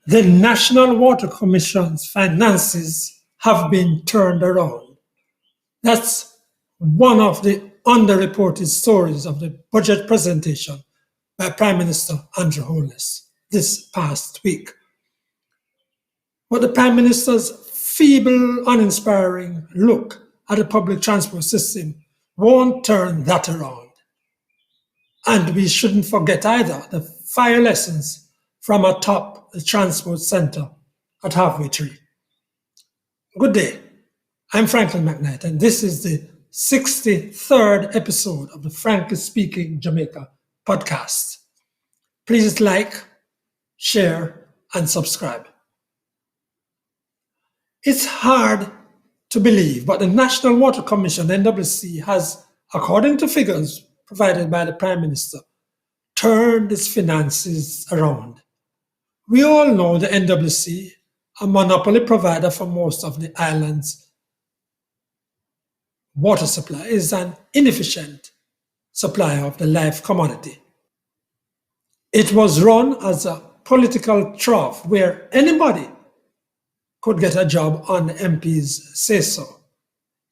The National Water Commission's finances have been turned around. That's one of the underreported stories of the budget presentation by Prime Minister Andrew Holness this past week. But the Prime Minister's feeble, uninspiring look at the public transport system won't turn that around. And we shouldn't forget either the fire lessons from atop the transport center at Halfway Tree. Good day. I'm Franklin McKnight, and this is the 63rd episode of the Frankly Speaking Jamaica podcast. Please like, share, and subscribe. It's hard to believe, but the National Water Commission, NWC, has, according to figures provided by the Prime Minister, turned its finances around. We all know the NWC, a monopoly provider for most of the island's water supply, is an inefficient supplier of the life commodity. It was run as a political trough where anybody could get a job on the MP's say-so.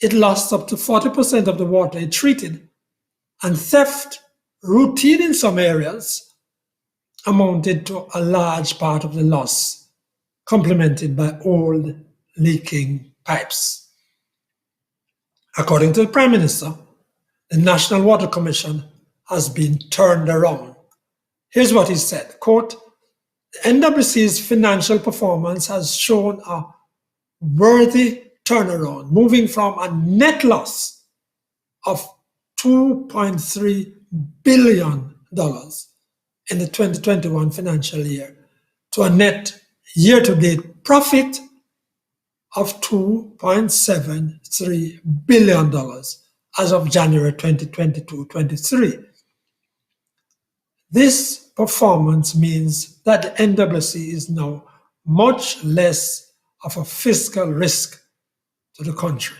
It lost up to 40% of the water it treated, and theft, routine in some areas, amounted to a large part of the loss, complemented by old leaking pipes. According to the Prime Minister, the National Water Commission has been turned around. Here's what he said, quote, "The NWC's financial performance has shown a worthy turnaround, moving from a net loss of $2.3 billion in the 2021 financial year to a net year-to-date profit of $2.73 billion as of January 2022-23. This performance means that the NWC is now much less of a fiscal risk to the country."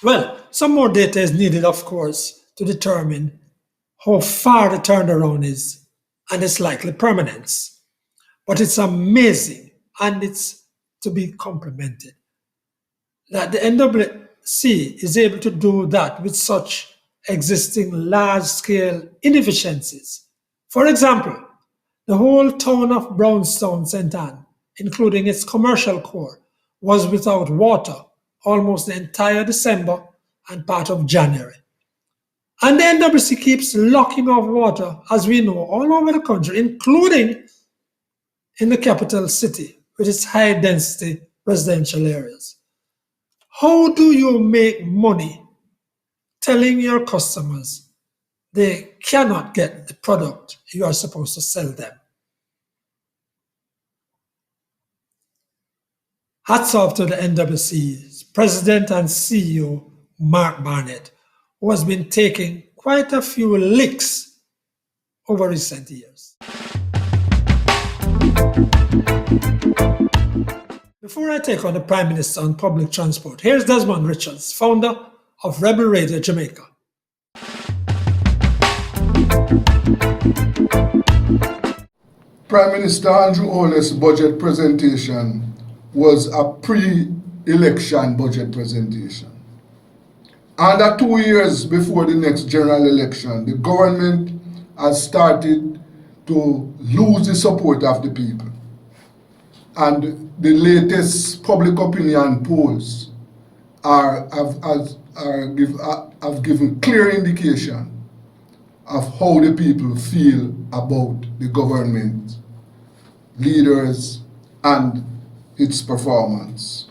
Well, some more data is needed, of course, to determine how far the turnaround is and its likely permanence. But it's amazing, and it's to be complimented, that the NWC is able to do that with such existing large-scale inefficiencies. For example, the whole town of Brownstown, St. Ann, including its commercial core, was without water almost the entire December and part of January. And the NWC keeps locking off water, as we know, all over the country, including in the capital city with its high-density residential areas. How do you make money telling your customers they cannot get the product you are supposed to sell them? Hats off to the NWC's President and CEO, Mark Barnett, who has been taking quite a few licks over recent years. Before I take on the Prime Minister on public transport, here's Desmond Richards, founder of Rebel Radio Jamaica. Prime Minister Andrew Holness' budget presentation was a pre-election budget presentation. Under 2 years before the next general election, the government has started to lose the support of the people. And the latest public opinion polls have given clear indication of how the people feel about the government, leaders, and its performance.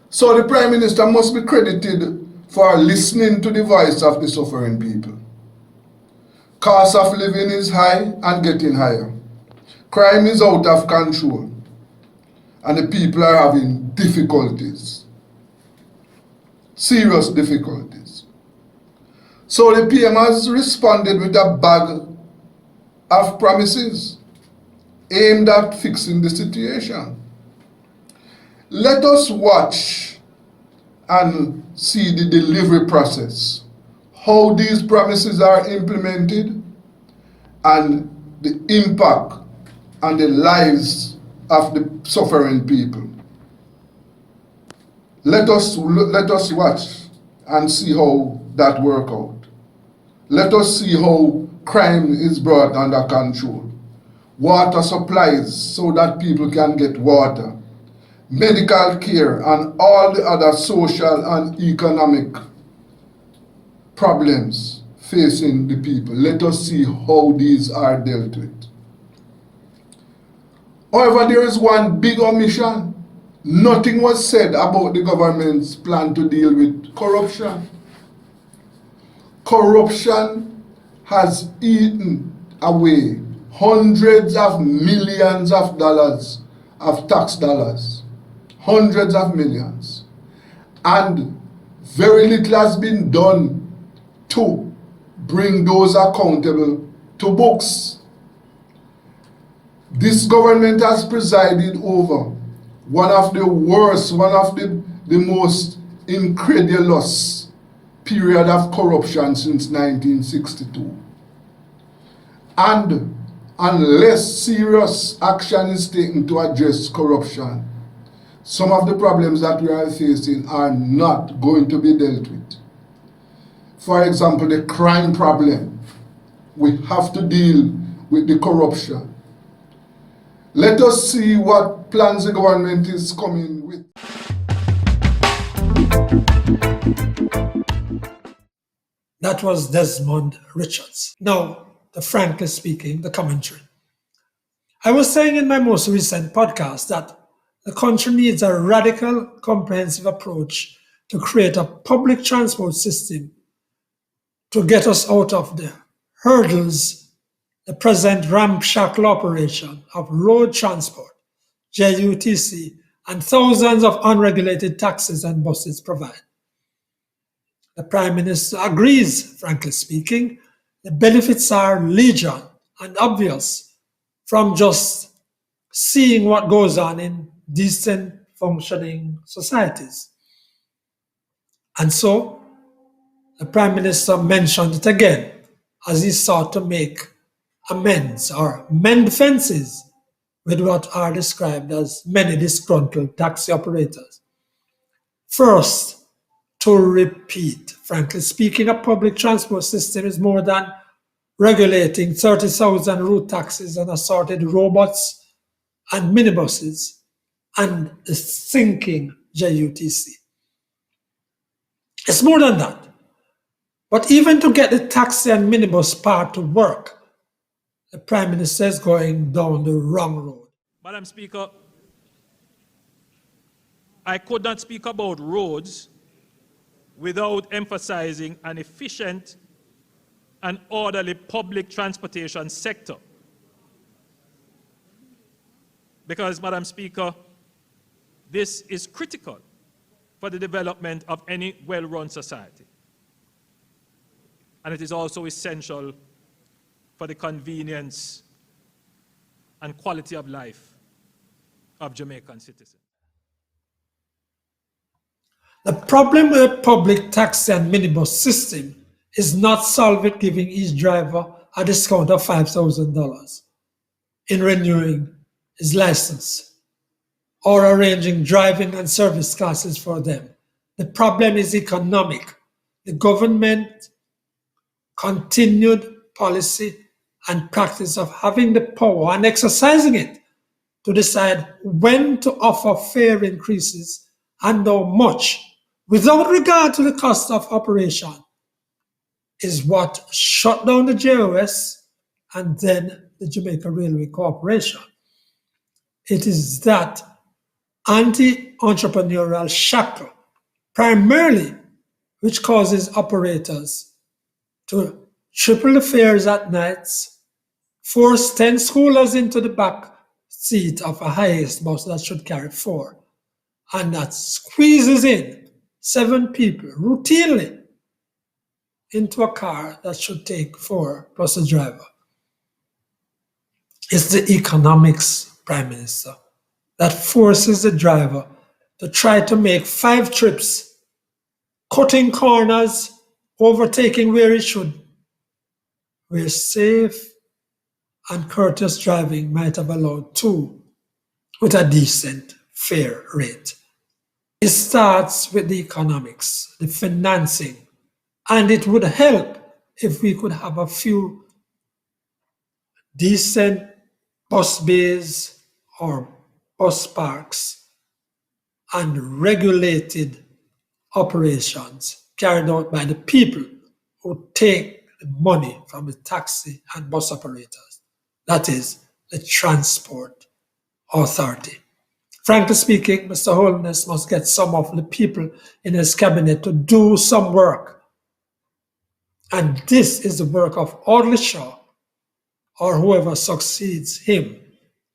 So the Prime Minister must be credited for listening to the voice of the suffering people. Cost of living is high and getting higher. Crime is out of control, and the people are having difficulties, serious difficulties. So the PM has responded with a bag of promises aimed at fixing the situation. Let us watch and see the delivery process, how these promises are implemented, and the impact on the lives of the suffering people. Let us watch and see how that work out. Let us see how crime is brought under control. Water supplies so that people can get water. Medical care and all the other social and economic problems facing the people. Let us see how these are dealt with. However, there is one big omission. Nothing was said about the government's plan to deal with corruption. Corruption has eaten away hundreds of millions of dollars of tax dollars. Hundreds of millions. And very little has been done to bring those accountable to books. This government has presided over one of the worst, one of the most incredulous period of corruption since 1962. And unless serious action is taken to address corruption, some of the problems that we are facing are not going to be dealt with. For example, the crime problem. We have to deal with the corruption. Let us see what plans the government is coming with. That was Desmond Richards. Now, the frankly speaking, the commentary. I was saying in my most recent podcast that the country needs a radical, comprehensive approach to create a public transport system to get us out of the hurdles the present ramshackle operation of road transport, JUTC, and thousands of unregulated taxis and buses provide. The Prime Minister agrees, frankly speaking, the benefits are legion and obvious from just seeing what goes on in decent functioning societies. And so, the Prime Minister mentioned it again as he sought to make amends or mend fences with what are described as many disgruntled taxi operators. First, to repeat, frankly speaking, a public transport system is more than regulating 30,000 route taxis and assorted robots and minibuses and the sinking JUTC. It's more than that. But even to get the taxi and minibus part to work, the Prime Minister is going down the wrong road. Madam Speaker, I could not speak about roads without emphasizing an efficient and orderly public transportation sector. Because, Madam Speaker, this is critical for the development of any well-run society. And it is also essential for the convenience and quality of life of Jamaican citizens. The problem with the public taxi and minibus system is not solved with giving each driver a discount of $5,000 in renewing his license or arranging driving and service classes for them. The problem is economic. The government continued policy and practice of having the power and exercising it to decide when to offer fare increases and how much, without regard to the cost of operation, is what shut down the JOS and then the Jamaica Railway Corporation. It is that anti-entrepreneurial shackle, primarily, which causes operators to triple the fares at nights, force 10 schoolers into the back seat of a highest bus that should carry 4, and that squeezes in 7 people routinely into a car that should take 4 plus a driver. It's the economics, Prime Minister, that forces the driver to try to make 5 trips, cutting corners, overtaking where it should, where safe and courteous driving might have allowed two with a decent, fair rate. It starts with the economics, the financing, and it would help if we could have a few decent bus bays or bus parks and regulated operations carried out by the people who take the money from the taxi and bus operators, that is, the transport authority. Frankly speaking, Mr. Holness must get some of the people in his cabinet to do some work. And this is the work of Audley Shaw or whoever succeeds him.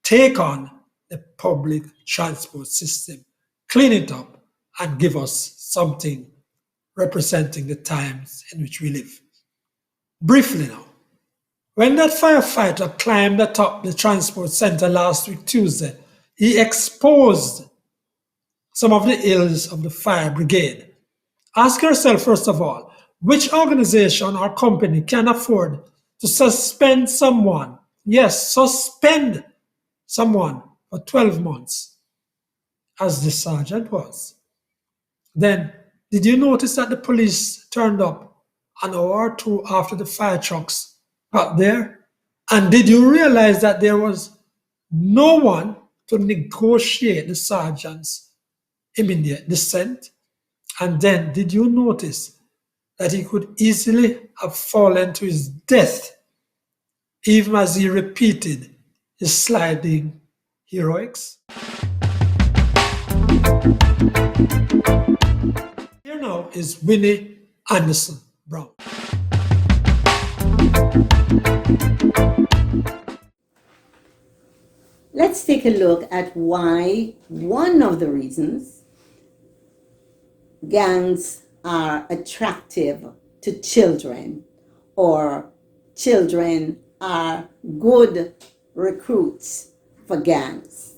Take on the public transport system, clean it up, and give us something representing the times in which we live. Briefly now, when that firefighter climbed atop the transport center last week Tuesday, he exposed some of the ills of the fire brigade. Ask yourself, first of all, which organization or company can afford to suspend someone? Yes, suspend someone for 12 months, as the sergeant was. Then, did you notice that the police turned up an hour or two after the fire trucks got there? And did you realize that there was no one to negotiate the sergeant's immediate descent? And then, did you notice that he could easily have fallen to his death even as he repeated his sliding heroics? Here now is Winnie Anderson Brown. Let's take a look at why one of the reasons gangs are attractive to children, or children are good recruits for gangs.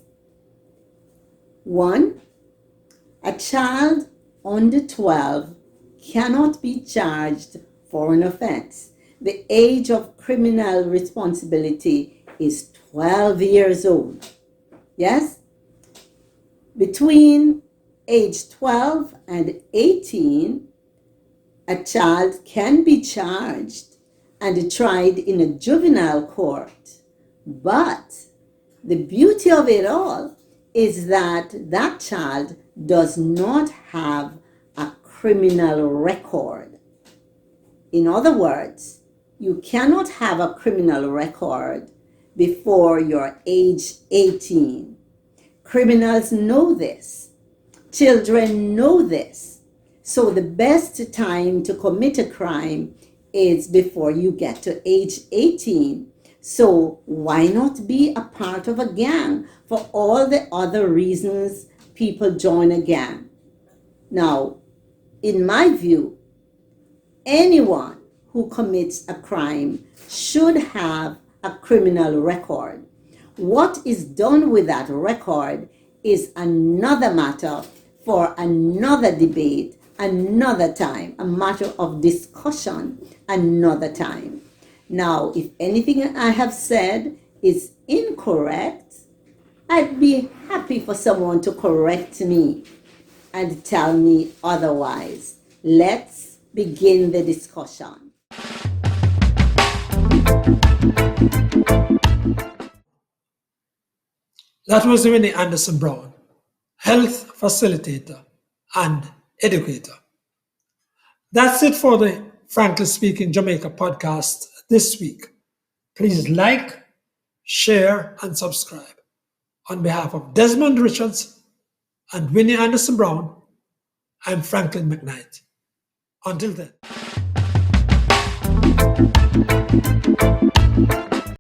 One, a child under 12 cannot be charged for an offense. The age of criminal responsibility is 12 years old. Yes? Between age 12 and 18, a child can be charged and tried in a juvenile court. But the beauty of it all is that that child does not have a criminal record. In other words, you cannot have a criminal record before you're age 18. Criminals know this. Children know this. So the best time to commit a crime is before you get to age 18. So why not be a part of a gang for all the other reasons people join a gang? Now, in my view, anyone who commits a crime should have a criminal record. What is done with that record is another matter for another debate, another time, a matter of discussion, another time. Now, if anything I have said is incorrect, I'd be happy for someone to correct me and tell me otherwise. Let's begin the discussion. That was Winnie Anderson Brown, health facilitator and educator. That's it for the Frankly Speaking Jamaica podcast this week. Please like, share, and subscribe. On behalf of Desmond Richards and Winnie Anderson Brown, I'm Franklin McKnight. Until then.